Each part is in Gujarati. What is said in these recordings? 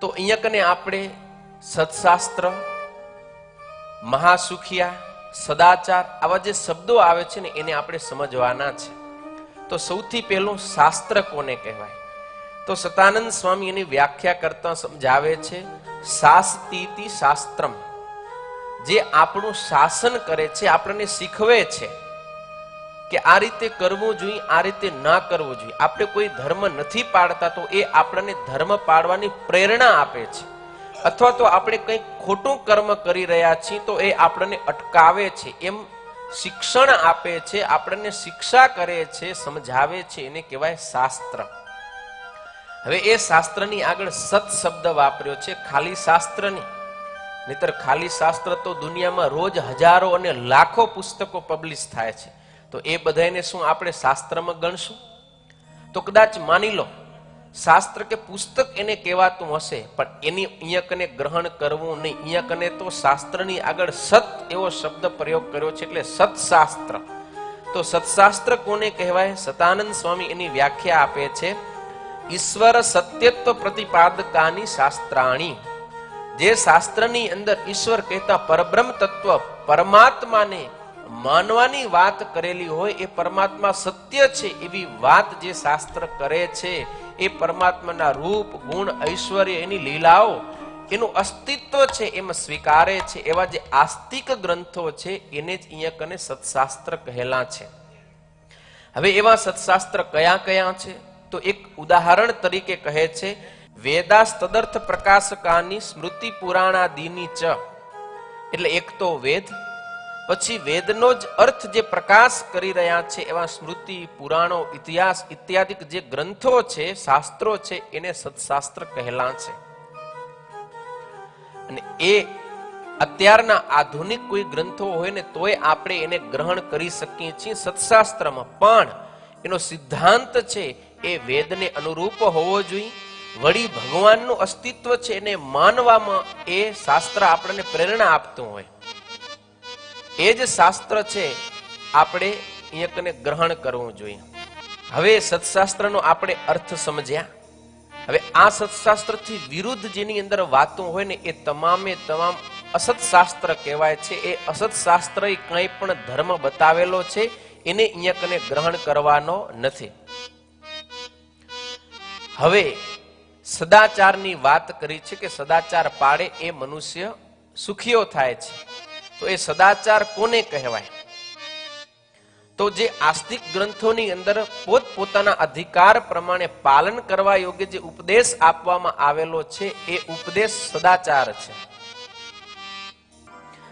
તો અહીંયા કને આપણે સત્શાસ્ત્ર, મહાસુખિયા, સદાચાર આવા જે શબ્દો આવે છે ને એને આપણે સમજવાના છે. તો સૌથી પહેલું શાસ્ત્ર કોને કહેવાય? તો સતાનંદ સ્વામી એની વ્યાખ્યા કરતા સમજાવે છે, શાસ્તીતિ શાસ્ત્રમ, જે આપણું શાસન કરે છે, આપણને શીખવે છે કે આ રીતે કરવું જોઈએ, આ રીતે ના કરવું જોઈએ. આપણે કોઈ ધર્મ નથી પાડતા તો એ આપણને ધર્મ પાડવાની પ્રેરણા આપે છે, અથવા તો આપણે કંઈક ખોટું કર્મ કરી રહ્યા છીએ તો એ આપણને અટકાવે છે, એમ શિક્ષણ આપે છે, આપણને શિક્ષા કરે છે, સમજાવે છે, એને કહેવાય શાસ્ત્ર. હવે એ શાસ્ત્રની આગળ સત શબ્દ વાપર્યો છે, ખાલી શાસ્ત્રની. નહીતર ખાલી શાસ્ત્ર તો દુનિયામાં રોજ હજારો અને લાખો પુસ્તકો પબ્લિશ થાય છે, તો એ બધાને શું આપણે શાસ્ત્રમાં ગણશું? તો કદાચ માની લો શાસ્ત્ર કે પુસ્તક એને કહેવાતું હશે, પણ એની અહીંયા કને ગ્રહણ કરવું નહીં. અહીંયા કને તો શાસ્ત્રની આગળ સત એવો શબ્દ પ્રયોગ કર્યો છે, એટલે સત્શાસ્ત્ર. તો સત્શાસ્ત્ર કોને કહેવાય? સતાનંદ સ્વામી એની વ્યાખ્યા આપે છે, ઈશ્વર સત્યત્વ પ્રતિપાદકાની શાસ્ત્રાણી. જે શાસ્ત્રની અંદર ઈશ્વર કહેતા પરબ્રહ્મ તત્વ પરમાત્માને માનવાની વાત કરેલી હોય, એ પરમાત્મા સત્ય છે એવી વાત જે શાસ્ત્ર કરે છે, એ પરમાત્માના રૂપ, ગુણ, ઐશ્વર્ય, એની લીલાઓ, એનું અસ્તિત્વ છે એમ સ્વીકારે છે, એવા જે આસ્તિક ગ્રંથો છે એને જ અહીંયા કને સત્શાસ્ત્ર કહેલા છે. હવે એવા સત્શાસ્ત્ર કયા કયા છે? તો એક ઉદાહરણ તરીકે કહે છે, વેદાસ તદર્થ પ્રકાશકાની સ્મૃતિ પુરાણાદિની ચ. એટલે એક તો વેદ, પછી વેદનો જ અર્થ જે પ્રકાશ કરી રહ્યા છે એવા સ્મૃતિ, પુરાણો, ઇતિહાસ ઇત્યાદિ જે ગ્રંથો છે, શાસ્ત્રો છે, એને સત્શાસ્ત્ર કહેલા છે. અને એ અત્યારના આધુનિક કોઈ ગ્રંથો હોય ને તોય આપણે એને ગ્રહણ કરી શકીએ છીએ સત્શાસ્ત્રમાં, પણ એનો સિદ્ધાંત છે એ વેદને અનુરૂપ હોવો જોઈએ. વળી ભગવાનનું અસ્તિત્વ છે એને માનવામાં એ શાસ્ત્ર આપણને પ્રેરણા આપતું હોય, એ જ શાસ્ત્ર છે આપણે અહીંયા કને ગ્રહણ કરવું જોઈએ. હવે સત્શાસ્ત્રનો આપણે અર્થ સમજ્યા. હવે આ સત્શાસ્ત્રથી વિરુદ્ધ જેની અંદર વાતો હોય ને એ તમામે તમામ અસત શાસ્ત્ર કહેવાય છે. એ અસત શાસ્ત્ર કંઈ પણ ધર્મ બતાવેલો છે એને અહીંયા કને ગ્રહણ કરવાનો નથી. હવે સદાચારની વાત કરી છે કે સદાચાર પાળે એ મનુષ્ય સુખીઓ થાય છે. તો એ સદાચાર કોને કહેવાય? તો જે આસ્તિક ગ્રંથોની અંદર પોતપોતાના અધિકાર પ્રમાણે પાલન કરવા યોગ્ય જે ઉપદેશ આપવામાં આવેલો છે એ ઉપદેશ સદાચાર છે.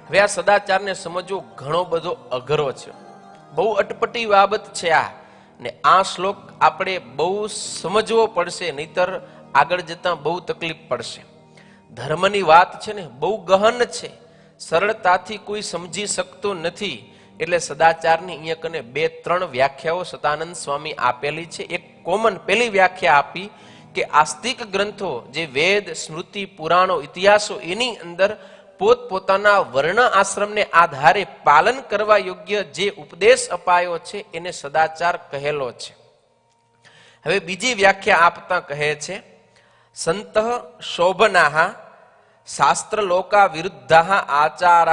હવે આ સદાચારને સમજવો ઘણો બધો અઘરો છે, બહુ અટપટી બાબત છે આ, ને આ શ્લોક આપણે બહુ સમજવો પડશે, નહીતર આગળ જતા બહુ તકલીફ પડશે. ધર્મની વાત છે ને બહુ ગહન છે, સરળતાથી કોઈ સમજી શકતો નથી. એટલે સદાચારની અહીંયા કને 2-3 વ્યાખ્યાઓ સતાનંદ સ્વામી આપેલી છે. એક કોમન પેલી વ્યાખ્યા આપી કે આસ્તિક ગ્રંથો જે વેદ, સ્મૃતિ, પુરાણો, ઇતિહાસો, એની અંદર પોતપોતાના વર્ણ આશ્રમને આધારે પાલન કરવા યોગ્ય જે ઉપદેશ અપાયો છે એને સદાચાર કહેલો છે. હવે બીજી વ્યાખ્યા આપતા કહે છે, સંત શોભનાહ શાસ્ત્ર લોકા વિરુદ્ધ આચાર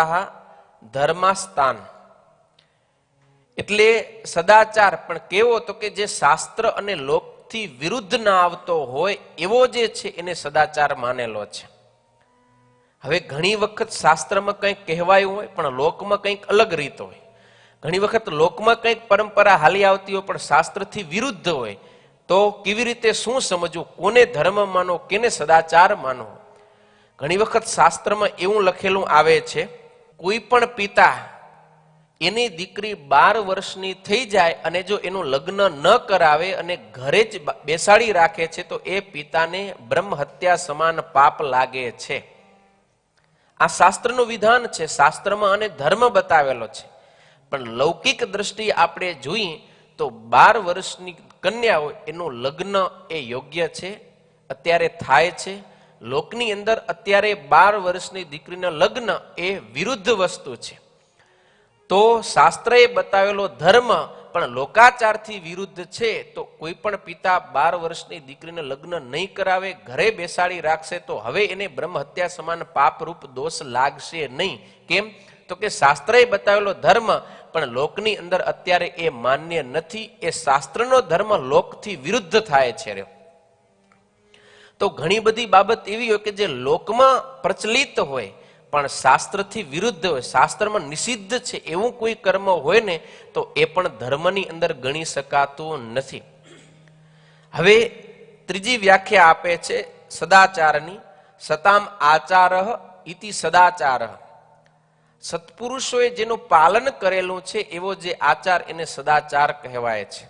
ધર્માસ્તાન. એટલે સદાચાર પણ કેવો? તો કે જે શાસ્ત્ર અને લોકથી વિરુદ્ધ ના આવતો હોય એવો જે છે એને સદાચાર માનેલો છે. હવે ઘણી વખત શાસ્ત્રમાં કંઈક કહેવાયું હોય પણ લોકમાં કંઈક અલગ રીત હોય. ઘણી વખત લોકમાં કંઈક પરંપરા હાલી આવતી હોય પણ શાસ્ત્રથી વિરુદ્ધ હોય. તો કેવી રીતે શું સમજવું? કોને ધર્મ માનો, કેને સદાચાર માનો? ઘણી વખત શાસ્ત્રમાં એવું લખેલું આવે છે, કોઈ પણ પિતા એની દીકરી 12 વર્ષની થઈ જાય અને જો એનું લગ્ન ન કરાવે અને ઘરે જ બેસાડી રાખે છે તો એ પિતાને બ્રહ્મ હત્યા સમાન પાપ લાગે છે. આ શાસ્ત્રનું વિધાન છે, શાસ્ત્રમાં અને ધર્મ બતાવેલો છે. પણ લૌકિક દ્રષ્ટિએ આપણે જોઈએ તો 12 વર્ષની કન્યા હોય એનું લગ્ન એ યોગ્ય છે, અત્યારે થાય છે. લોકની અંદર અત્યારે 12 વર્ષની દીકરીના લગ્ન એ વિરુદ્ધ વસ્તુ છે. તો શાસ્ત્રએ બતાવેલો ધર્મ પણ લોકાચારથી વિરુદ્ધ છે તો કોઈ પણ પિતા 12 વર્ષની દીકરીને લગ્ન નહીં કરાવે, ઘરે બેસાડી રાખશે તો હવે એને બ્રહ્મ હત્યા સમાન પાપરૂપ દોષ લાગશે નહીં. કેમ? તો કે શાસ્ત્રએ બતાવેલો ધર્મ પણ લોકની અંદર અત્યારે એ માન્ય નથી. એ શાસ્ત્રનો ધર્મ લોકથી વિરુદ્ધ થાય છે. તો ઘણી બધી બાબત એવી હોય કે જે લોકમાં પ્રચલિત હોય પણ શાસ્ત્રથી વિરુદ્ધ હોય, શાસ્ત્રમાં નિષિદ્ધ છે એવું કોઈ કર્મ હોય ને તો એ પણ ધર્મની અંદર ગણી શકાતું નથી. હવે ત્રીજી વ્યાખ્યા આપે છે સદાચારની. સતામ આચારઃ ઇતિ સદાચારઃ. સત્પુરુષોએ જેનું પાલન કરેલું છે એવો જે આચાર એને સદાચાર કહેવાય છે.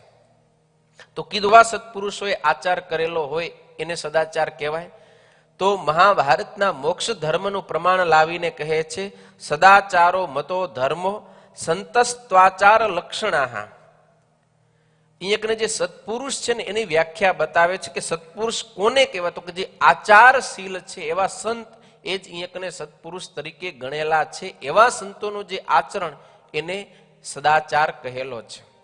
તો કીધવા સત્પુરુષોએ આચાર કરેલો હોય એને સદાચાર કહેવાય. તો મહાભારતના મોક્ષ ધર્મનું પ્રમાણ લાવીને કહે છે સદાચારો મતો ધર્મો સંતસ્ત્વાચાર લક્ષણાઃ. અહીંયા જે સત્પુરુષ છે ને એની વ્યાખ્યા બતાવે છે કે સત્પુરુષ કોને કહેવાય? તો કે જે આચારશીલ છે એવા સંત એ જ અહીંયાને સત્પુરુષ તરીકે ગણેલા છે. એવા સંતોનું જે આચરણ એને સદાચાર કહેલો છે.